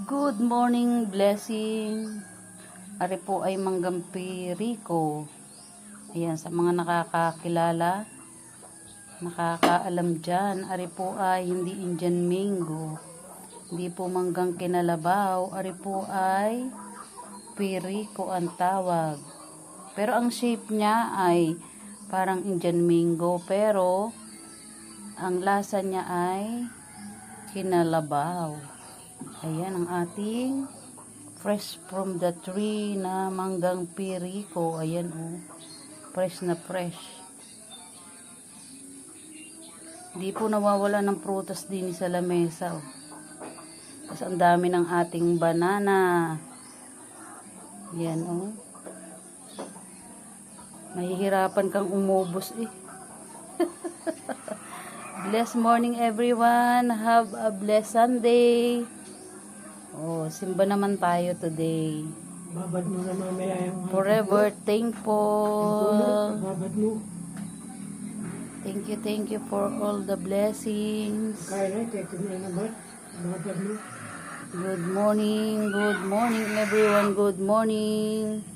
Good morning, blessing. Ari po ay Manggampi Rico. Ayan, sa mga nakakakilala, nakakaalam dyan, ari po ay hindi Indian mango. Hindi po manggang kinalabaw, ari po ay Perico ang tawag. Pero ang shape niya ay parang Indian mango, pero ang lasa niya ay kinalabaw. Ayan ang ating fresh from the tree na manggang Perico. Ayan oh, fresh na fresh. Hindi po nawawala ng prutas din sa lamesa oh. Tapos ang dami ng ating banana. Ayan oh. Mahihirapan kang umubos eh. Blessed morning everyone. Have a blessed Sunday. Oh, simba naman tayo today. Babad mo na mamaya yung Forever thankful. babad mo. Thank you for all the blessings. Kaya na, teka na naman. Babad mo. Good morning everyone. Good morning.